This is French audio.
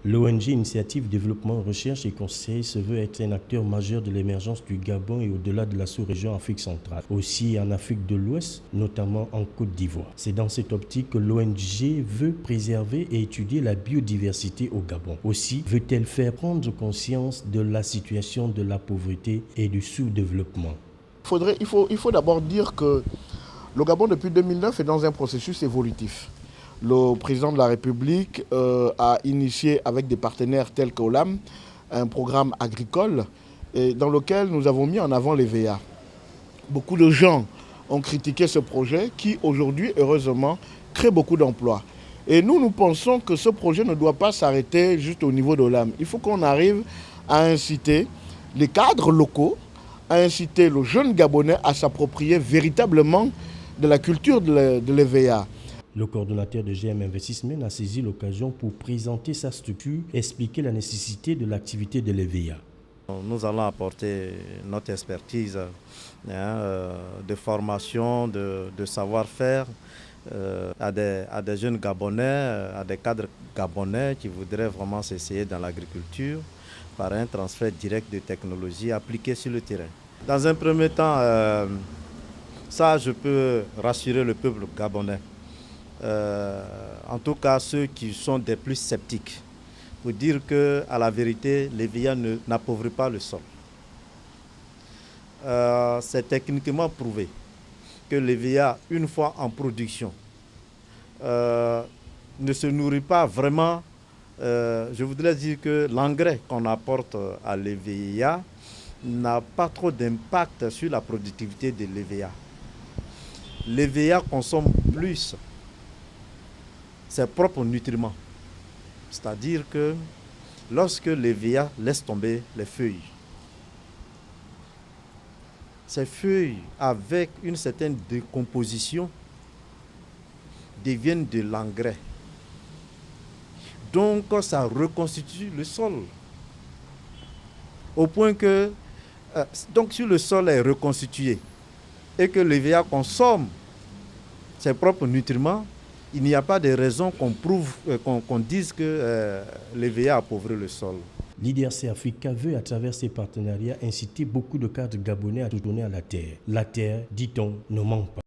L'ONG Initiative Développement, Recherche et Conseil se veut être un acteur majeur de l'émergence du Gabon et au-delà de la sous-région Afrique centrale, aussi en Afrique de l'Ouest, notamment en Côte d'Ivoire. C'est dans cette optique que l'ONG veut préserver et étudier la biodiversité au Gabon. Aussi veut-elle faire prendre conscience de la situation de la pauvreté et du sous-développement. Il faut d'abord dire que le Gabon depuis 2009 est dans un processus évolutif. Le président de la République a initié avec des partenaires tels qu'OLAM un programme agricole dans lequel nous avons mis en avant les VA. Beaucoup de gens ont critiqué ce projet qui aujourd'hui, heureusement, crée beaucoup d'emplois. Et nous pensons que ce projet ne doit pas s'arrêter juste au niveau d'OLAM. Il faut qu'on arrive à inciter les cadres locaux, à inciter le jeune Gabonais à s'approprier véritablement de la culture de l'EVA. Le coordonnateur de GM Investissement a saisi l'occasion pour présenter sa structure et expliquer la nécessité de l'activité de l'EVA. Nous allons apporter notre expertise de formation, de savoir-faire à des jeunes Gabonais, à des cadres Gabonais qui voudraient vraiment s'essayer dans l'agriculture par un transfert direct de technologie appliquée sur le terrain. Dans un premier temps, ça je peux rassurer le peuple gabonais. En tout cas ceux qui sont des plus sceptiques, pour dire qu'à la vérité, l'EVA n'appauvrit pas le sol. C'est techniquement prouvé que l'EVA, une fois en production, ne se nourrit pas vraiment. Je voudrais dire que l'engrais qu'on apporte à l'EVA n'a pas trop d'impact sur la productivité de l'EVA. L'EVA consomme plus ses propres nutriments. C'est-à-dire que lorsque l'EVA laisse tomber les feuilles, ces feuilles, avec une certaine décomposition, deviennent de l'engrais. Donc ça reconstitue le sol. Au point que, donc si le sol est reconstitué et que l'EVA consomme ses propres nutriments, il n'y a pas de raison qu'on dise que l'EVA appauvrit le sol. L'IDRC Africa veut, à travers ses partenariats, inciter beaucoup de cadres gabonais à retourner à la terre. La terre, dit-on, ne manque pas.